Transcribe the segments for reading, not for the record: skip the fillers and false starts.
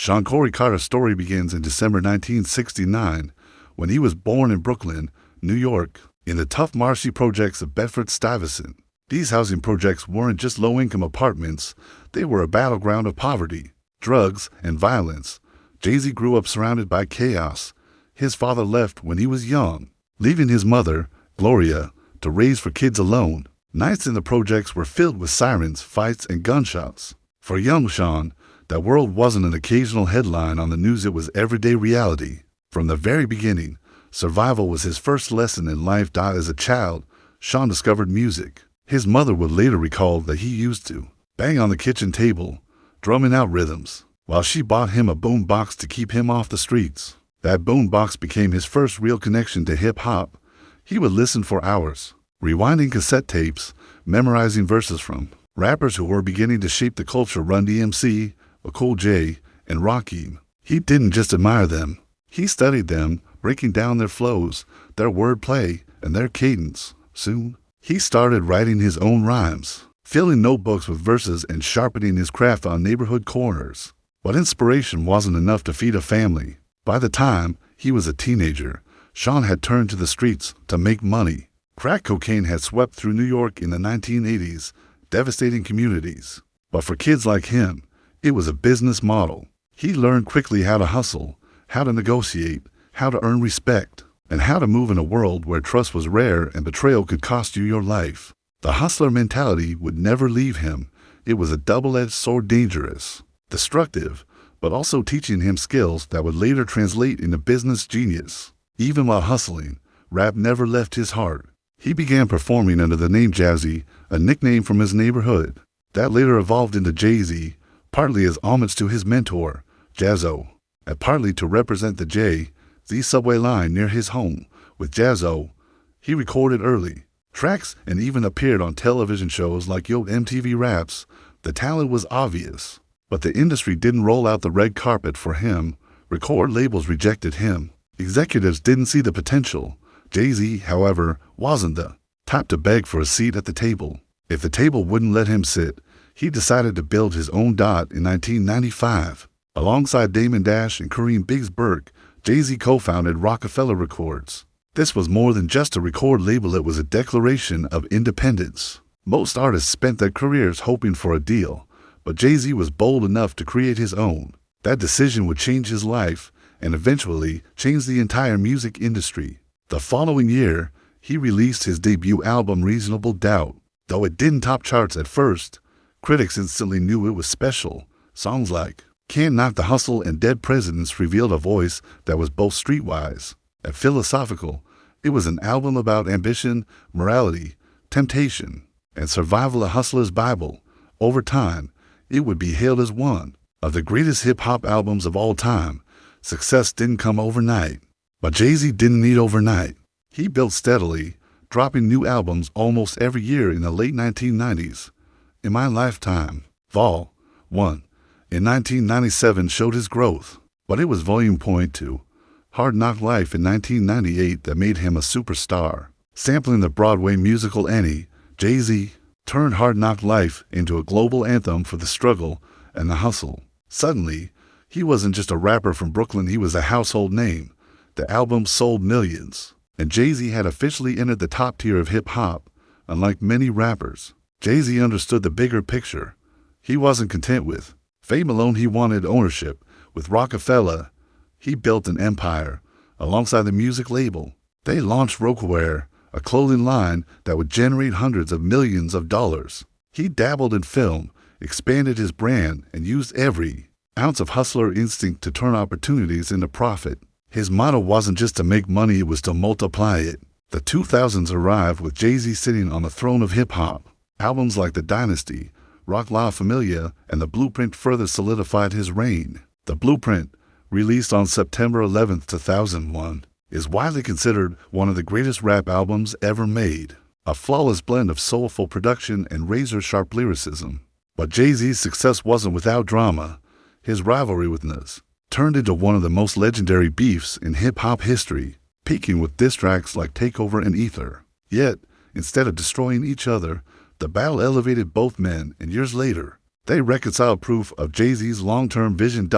Sean Corey Carter's story begins in December 1969 when he was born in Brooklyn, New York, in the tough Marcy projects of Bedford-Stuyvesant. These housing projects weren't just low-income apartments, they were a battleground of poverty, drugs, and violence. Jay-Z grew up surrounded by chaos. His father left when he was young, leaving his mother, Gloria, to raise 4 kids alone. Nights in the projects were filled with sirens, fights, and gunshots. For young Sean, that world wasn't an occasional headline on the news, it was everyday reality. From the very beginning, survival was his first lesson in life. As a child, Sean discovered music. His mother would later recall that he used to bang on the kitchen table, drumming out rhythms, while she bought him a boom box to keep him off the streets. That boom box became his first real connection to hip-hop. He would listen for hours, rewinding cassette tapes, memorizing verses from rappers who were beginning to shape the culture: Run DMC, Cool J, and Rakim. He didn't just admire them. He studied them, breaking down their flows, their wordplay, and their cadence. Soon, he started writing his own rhymes, filling notebooks with verses and sharpening his craft on neighborhood corners. But inspiration wasn't enough to feed a family. By the time he was a teenager, Sean had turned to the streets to make money. Crack cocaine had swept through New York in the 1980s, devastating communities. But for kids like him, it was a business model. He learned quickly how to hustle, how to negotiate, how to earn respect, and how to move in a world where trust was rare and betrayal could cost you your life. The hustler mentality would never leave him. It was a double-edged sword, dangerous, destructive, but also teaching him skills that would later translate into business genius. Even while hustling, rap never left his heart. He began performing under the name Jazzy, a nickname from his neighborhood. That later evolved into Jay-Z, partly as homage to his mentor, Jazzo, and partly to represent the Jay-Z subway line near his home. With Jazzo, he recorded early tracks and even appeared on television shows like Yo! MTV Raps. The talent was obvious, but the industry didn't roll out the red carpet for him. Record labels rejected him. Executives didn't see the potential. Jay-Z, however, wasn't the type to beg for a seat at the table. If the table wouldn't let him sit, he decided to build his own. In 1995, alongside Damon Dash and Kareem Biggs Burke, Jay-Z co-founded Rockefeller Records. This was more than just a record label, it was a declaration of independence. Most artists spent their careers hoping for a deal, but Jay-Z was bold enough to create his own. That decision would change his life and eventually change the entire music industry. The following year, he released his debut album Reasonable Doubt. Though it didn't top charts at first, critics instantly knew it was special. Songs like Can't Knock the Hustle and Dead Presidents revealed a voice that was both streetwise and philosophical. It was an album about ambition, morality, temptation, and survival, a hustler's Bible. Over time, it would be hailed as one of the greatest hip-hop albums of all time. Success didn't come overnight, but Jay-Z didn't need overnight. He built steadily, dropping new albums almost every year in the late 1990s. In My Lifetime, Vol. 1, in 1997 showed his growth, but it was Volume .2, Hard Knock Life in 1998 that made him a superstar. Sampling the Broadway musical Annie, Jay-Z turned Hard Knock Life into a global anthem for the struggle and the hustle. Suddenly, he wasn't just a rapper from Brooklyn, he was a household name. The album sold millions, and Jay-Z had officially entered the top tier of hip-hop. Unlike many rappers, Jay-Z understood the bigger picture. He wasn't content with fame alone, he wanted ownership. With Rockefeller, he built an empire. Alongside the music label, they launched Rocawear, a clothing line that would generate hundreds of millions of dollars. He dabbled in film, expanded his brand, and used every ounce of hustler instinct to turn opportunities into profit. His motto wasn't just to make money, it was to multiply it. The 2000s arrived with Jay-Z sitting on the throne of hip-hop. Albums like The Dynasty, Rock La Familia, and The Blueprint further solidified his reign. The Blueprint, released on September 11, 2001, is widely considered one of the greatest rap albums ever made. A flawless blend of soulful production and razor-sharp lyricism. But Jay-Z's success wasn't without drama. His rivalry with Nas turned into one of the most legendary beefs in hip-hop history, peaking with diss tracks like Takeover and Ether. Yet, instead of destroying each other, the battle elevated both men, and years later, they reconciled, proof of Jay-Z's long-term vision.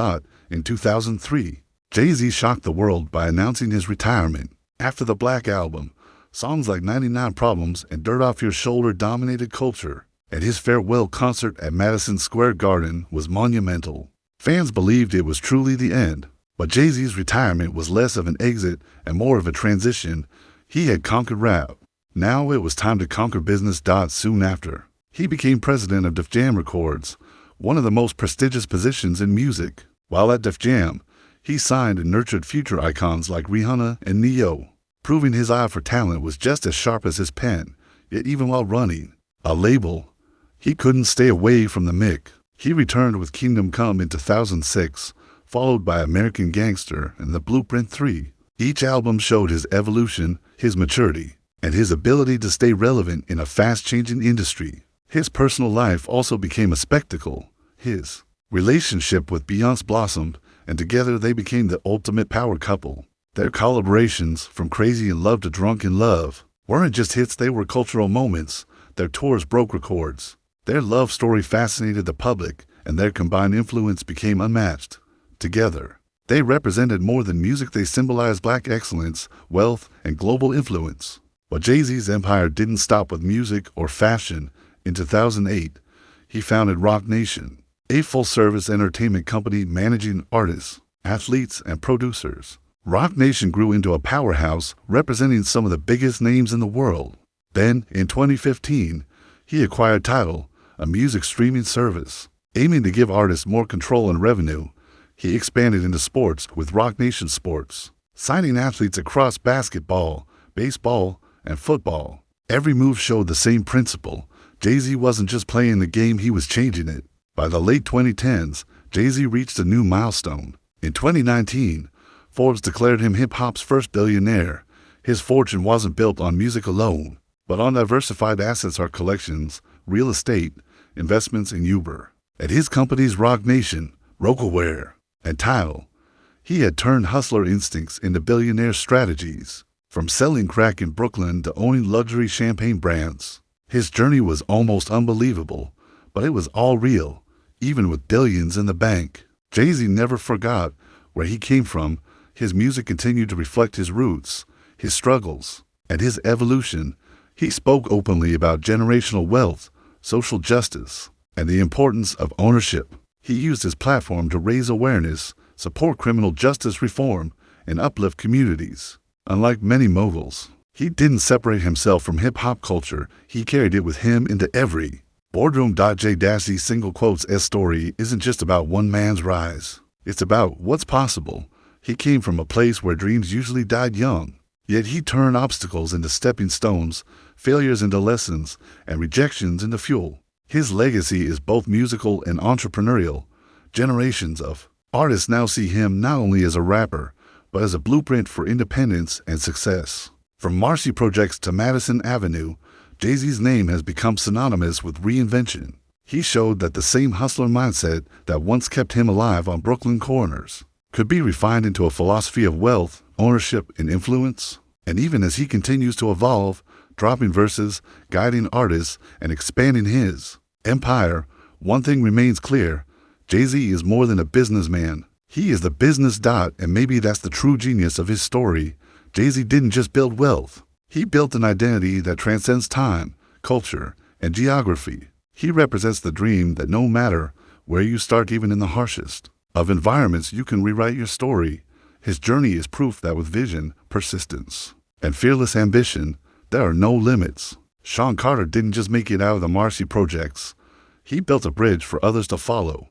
In 2003, Jay-Z shocked the world by announcing his retirement. After the Black Album, songs like 99 Problems and Dirt Off Your Shoulder dominated culture, and his farewell concert at Madison Square Garden was monumental. Fans believed it was truly the end, but Jay-Z's retirement was less of an exit and more of a transition. He had conquered rap. Now it was time to conquer business. Soon after, he became president of Def Jam Records, one of the most prestigious positions in music. While at Def Jam, he signed and nurtured future icons like Rihanna and Neo, proving his eye for talent was just as sharp as his pen. Yet even while running a label, he couldn't stay away from the mic. He returned with Kingdom Come in 2006, followed by American Gangster and The Blueprint 3. Each album showed his evolution, his maturity, and his ability to stay relevant in a fast-changing industry. His personal life also became a spectacle. His relationship with Beyoncé blossomed, and together they became the ultimate power couple. Their collaborations, from Crazy in Love to Drunk in Love, weren't just hits, they were cultural moments. Their tours broke records. Their love story fascinated the public, and their combined influence became unmatched. Together, they represented more than music. They symbolized Black excellence, wealth, and global influence. But Jay-Z's empire didn't stop with music or fashion. In 2008, he founded Roc Nation, a full-service entertainment company managing artists, athletes, and producers. Roc Nation grew into a powerhouse representing some of the biggest names in the world. Then, in 2015, he acquired Tidal, a music streaming service. Aiming to give artists more control and revenue, he expanded into sports with Roc Nation Sports, signing athletes across basketball, baseball, and football. Every move showed the same principle. Jay-Z wasn't just playing the game, he was changing it. By the late 2010s, Jay-Z reached a new milestone. In 2019, Forbes declared him hip-hop's first billionaire. His fortune wasn't built on music alone, but on diversified assets or collections, real estate, investments, in Uber. At his companies Roc Nation, Rocawear, and Tidal, he had turned hustler instincts into billionaire strategies. From selling crack in Brooklyn to owning luxury champagne brands, his journey was almost unbelievable, but it was all real, even with billions in the bank. Jay-Z never forgot where he came from. His music continued to reflect his roots, his struggles, and his evolution. He spoke openly about generational wealth, social justice, and the importance of ownership. He used his platform to raise awareness, support criminal justice reform, and uplift communities. Unlike many moguls, he didn't separate himself from hip-hop culture. He carried it with him into every boardroom. Jay-Z's single quotes story isn't just about one man's rise. It's about what's possible. He came from a place where dreams usually died young, yet he turned obstacles into stepping stones, failures into lessons, and rejections into fuel. His legacy is both musical and entrepreneurial. Generations of artists now see him not only as a rapper, but as a blueprint for independence and success. From Marcy projects to Madison Avenue, Jay-Z's name has become synonymous with reinvention. He showed that the same hustler mindset that once kept him alive on Brooklyn corners could be refined into a philosophy of wealth, ownership, and influence. And even as he continues to evolve, dropping verses, guiding artists, and expanding his empire, one thing remains clear: Jay-Z is more than a businessman. He is the business. And maybe that's the true genius of his story. Jay-Z didn't just build wealth. He built an identity that transcends time, culture, and geography. He represents the dream that no matter where you start, even in the harshest of environments, you can rewrite your story. His journey is proof that with vision, persistence, and fearless ambition, there are no limits. Sean Carter didn't just make it out of the Marcy projects. He built a bridge for others to follow.